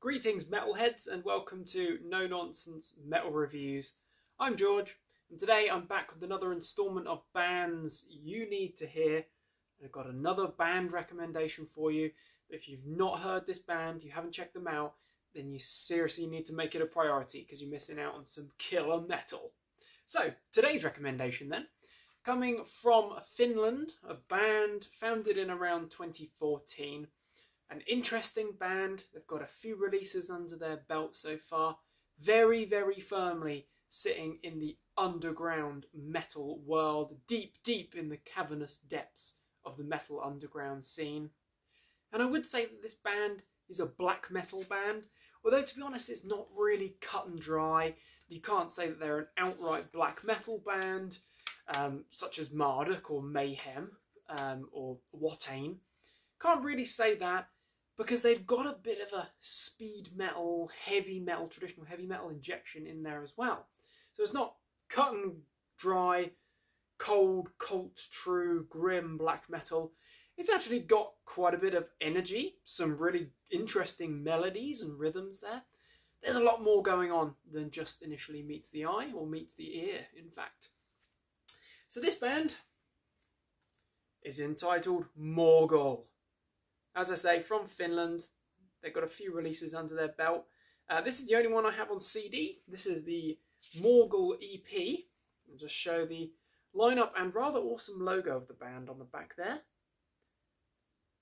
Greetings metalheads and welcome to No Nonsense Metal Reviews. I'm George and today I'm back with another instalment of bands you need to hear. And I've got another band recommendation for you. If you've not heard this band, you haven't checked them out, then you seriously need to make it a priority because you're missing out on some killer metal. So today's recommendation then, coming from Finland, a band founded in around 2014. An interesting band. They've got a few releases under their belt so far. Very, very firmly sitting in the underground metal world, deep, deep in the cavernous depths of the metal underground scene. And I would say that this band is a black metal band, although to be honest it's not really cut and dry. You can't say that they're an outright black metal band, such as Marduk or Mayhem or Watain. Can't really say that, because they've got a bit of a speed metal, traditional heavy metal injection in there as well. So it's not cut and dry, cold, true, grim black metal. It's actually got quite a bit of energy, some really interesting melodies and rhythms there. There's a lot more going on than just initially meets the eye, or meets the ear, in fact. So this band is entitled Morgal. As I say, from Finland. They've got a few releases under their belt. This is the only one I have on CD. This is the Morgal EP. I'll just show the lineup and rather awesome logo of the band on the back there.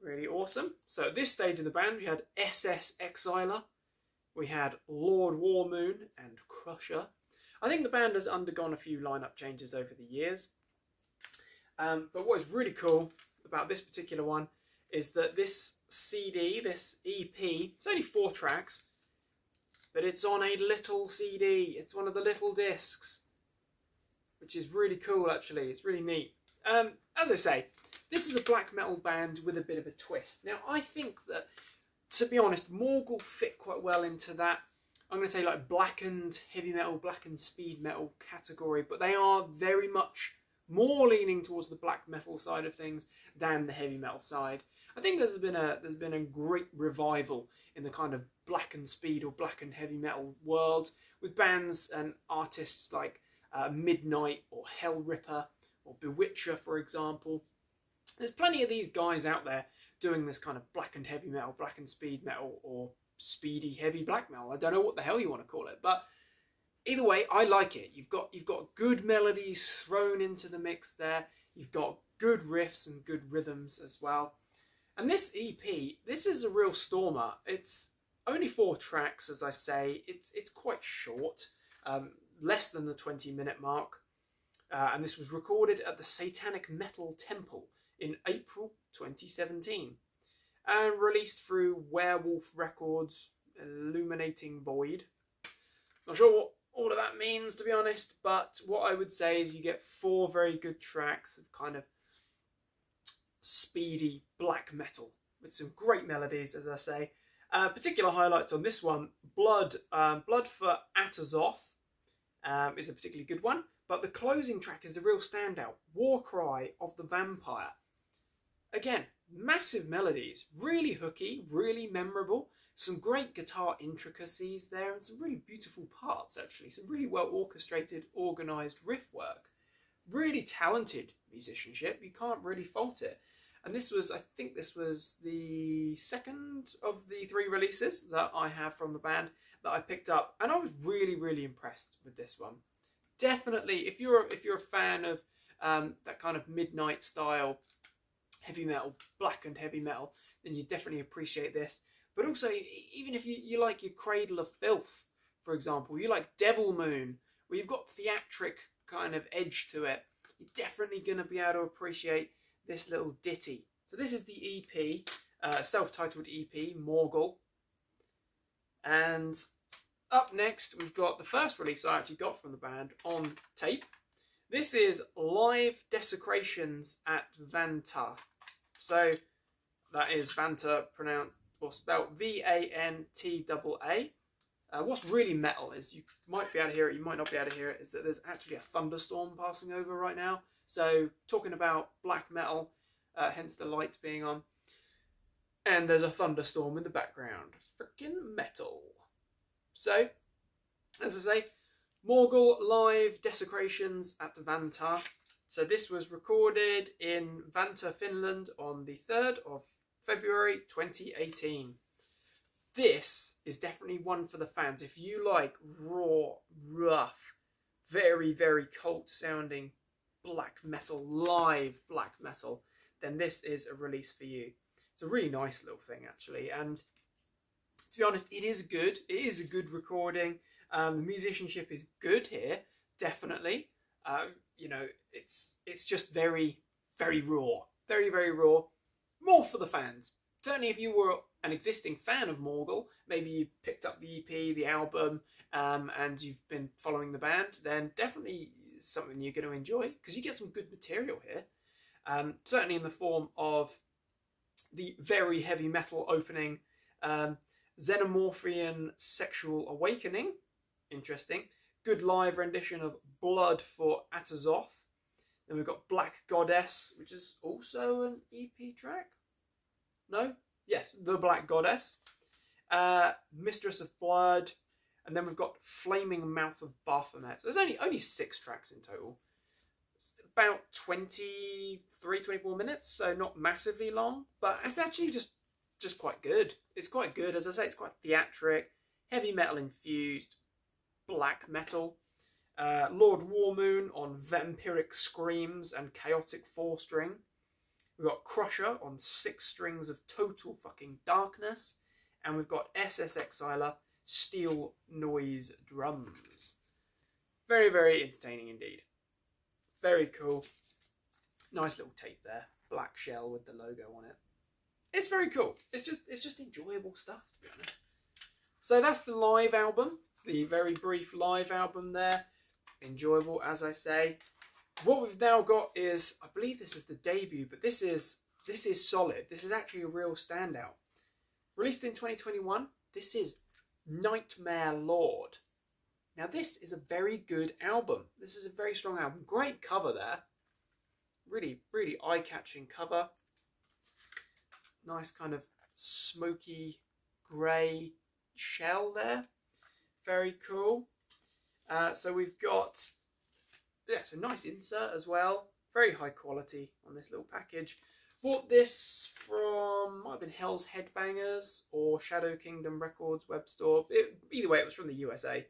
Really awesome. So at this stage of the band, we had SS Exiler. We had Lord Warmoon and Crusher. I think the band has undergone a few lineup changes over the years. But what is really cool about this particular one is that this CD, this EP, it's only 4 tracks, but it's on a little CD. It's one of the little discs, which is really cool actually. It's really neat. As I say, this is a black metal band with a bit of a twist. Now I think that, to be honest, Morgal fit quite well into that, I'm going to say like blackened heavy metal, blackened speed metal category, but they are very much more leaning towards the black metal side of things than the heavy metal side. I think there's been a great revival in the kind of blackened speed or blackened heavy metal world, with bands and artists like Midnight or Hellripper or Bewitcher, for example. There's plenty of these guys out there doing this kind of blackened heavy metal, blackened speed metal, or speedy heavy black metal. I don't know what the hell you want to call it, but either way, I like it. You've got good melodies thrown into the mix there. You've got good riffs and good rhythms as well. And this EP, this is a real stormer. It's only 4 tracks, as I say. It's quite short, less than the 20-minute mark. And this was recorded at the Satanic Metal Temple in April 2017. And released through Werewolf Records, Illuminating Void. Not sure what all of that means, to be honest, but what I would say is you get 4 very good tracks of kind of speedy black metal with some great melodies, as I say. Particular highlights on this one: Blood for Atazoth is a particularly good one, but the closing track is the real standout, Warcry of the Vampire. Again, massive melodies, really hooky, really memorable, some great guitar intricacies there, and some really beautiful parts actually, some really well orchestrated, organised riff work. Really talented musicianship, you can't really fault it. And this was, I think this was the second of the 3 releases that I have from the band that I picked up, and I was really, really impressed with this one. Definitely, if you're a fan of that kind of Midnight style heavy metal, blackened heavy metal, then you definitely appreciate this. But also, even if you like your Cradle of Filth, for example, you like Devil Moon, where you've got theatric kind of edge to it, you're definitely going to be able to appreciate this little ditty. So this is the EP, self-titled EP, Morgal. And up next, we've got the first release I actually got from the band on tape. This is Live Desecrations at Vanta. So that is Vanta, pronounced or spelled V-A-N-T-A-A. What's really metal is, you might be able to hear it, you might not be able to hear it, is that there's actually a thunderstorm passing over right now. So talking about black metal, hence the lights being on. And there's a thunderstorm in the background. fucking metal. So, as I say, Morgal live Desecrations at Vanta. So this was recorded in Vanta, Finland on the 3rd of February 2018. This is definitely one for the fans. If you like raw, rough, very, very cult sounding black metal, live black metal, then this is a release for you. It's a really nice little thing, actually. And to be honest, it is good. It is a good recording. The musicianship is good here, definitely. You know, it's just very, very raw. Very, very raw. More for the fans. Certainly if you were an existing fan of Morgal, maybe you've picked up the EP, the album, and you've been following the band, then definitely something you're going to enjoy, because you get some good material here. Certainly in the form of the very heavy metal opening, Xenomorphian Sexual Awakening. Interesting. Good live rendition of Blood for Atazoth. Then we've got Black Goddess, which is also an EP track. No? Yes, The Black Goddess. Mistress of Blood. And then we've got Flaming Mouth of Baphomet. So there's only 6 tracks in total. It's about 23, 24 minutes, so not massively long. But it's actually just quite good. It's quite good. As I say, it's quite theatric, heavy metal infused, black metal. Lord Warmoon on Vampiric Screams and Chaotic 4-string. We've got Crusher on 6 strings of total fucking darkness. And we've got SS Exiler Steel Noise drums. Very, very entertaining indeed. Very cool. Nice little tape there. Black shell with the logo on it. It's very cool. It's just enjoyable stuff, to be honest. So that's the live album. The very brief live album there. Enjoyable, as I say. What we've now got is, I believe this is the debut, but this is solid. This is actually a real standout. Released in 2021, this is Nightmare Lord. Now this is a very good album. This is a very strong album. Great cover there. Really, really eye-catching cover. Nice kind of smoky grey shell there. Very cool. So we've got, yeah, it's a nice insert as well. Very high quality on this little package. Bought this from, might have been Hell's Headbangers or Shadow Kingdom Records web store. Either way, it was from the USA.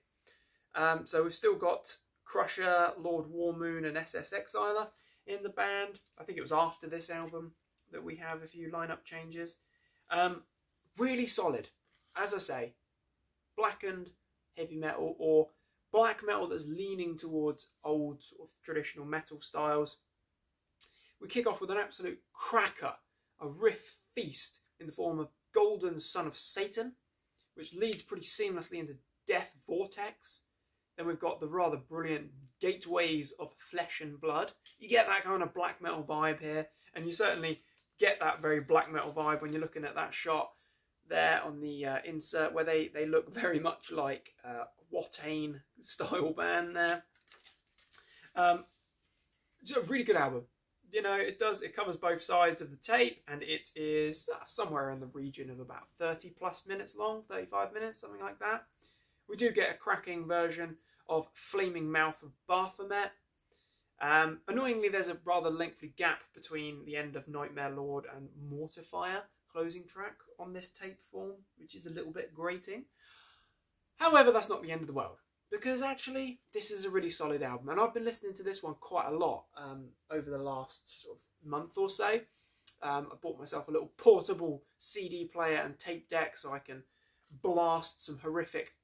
So we've still got Crusher, Lord Warmoon and SS Exiler in the band. I think it was after this album that we have a few lineup changes. Really solid. As I say, blackened heavy metal, or black metal that's leaning towards old sort of traditional metal styles. We kick off with an absolute cracker, a riff feast in the form of Golden Son of Satan, which leads pretty seamlessly into Death Vortex. Then we've got the rather brilliant Gateways of Flesh and Blood. You get that kind of black metal vibe here, and you certainly get that very black metal vibe when you're looking at that shot there on the insert, where they look very much like Watain style band there. It's a really good album. You know, it covers both sides of the tape, and it is somewhere in the region of about 30 plus minutes long, 35 minutes, something like that. We do get a cracking version of Flaming Mouth of Baphomet. Annoyingly, there's a rather lengthy gap between the end of Nightmare Lord and Mortifier closing track on this tape form, which is a little bit grating. However, that's not the end of the world, because actually this is a really solid album, and I've been listening to this one quite a lot over the last sort of month or so. I bought myself a little portable CD player and tape deck so I can blast some horrific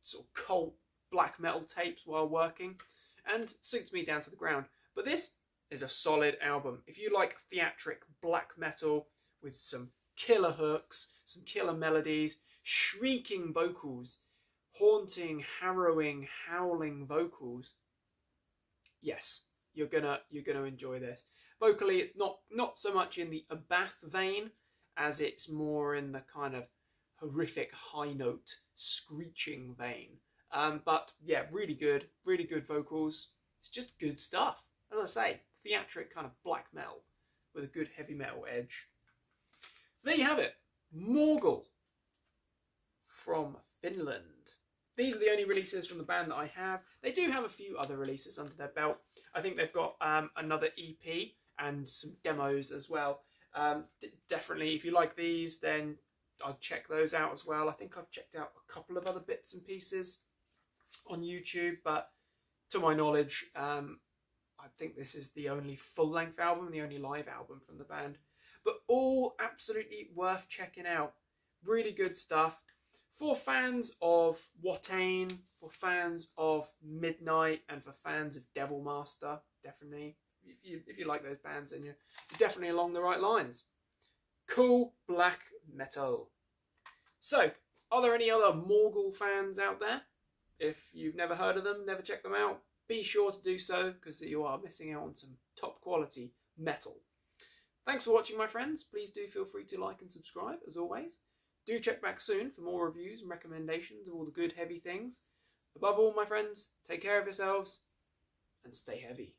sort of cult black metal tapes while working, and suits me down to the ground. But this is a solid album. If you like theatric black metal with some killer hooks, some killer melodies, shrieking vocals, haunting, harrowing, howling vocals, yes, you're gonna enjoy this. Vocally, it's not so much in the Abath vein as it's more in the kind of horrific high note screeching vein. But yeah, really good vocals. It's just good stuff. As I say, theatric kind of black metal with a good heavy metal edge. So there you have it. Morgal. from Finland. These are the only releases from the band that I have. They do have a few other releases under their belt. I think they've got another EP and some demos as well. Definitely, if you like these, then I'd check those out as well. I think I've checked out a couple of other bits and pieces on YouTube, but to my knowledge, I think this is the only full-length album, the only live album from the band. But all absolutely worth checking out. Really good stuff. For fans of Watain, for fans of Midnight, and for fans of Devil Master, definitely. If you like those bands, then you're definitely along the right lines. Cool black metal. So, are there any other Morgal fans out there? If you've never heard of them, never checked them out, be sure to do so, because you are missing out on some top quality metal. Thanks for watching, my friends. Please do feel free to like and subscribe, as always. Do check back soon for more reviews and recommendations of all the good heavy things. Above all, my friends, take care of yourselves and stay heavy.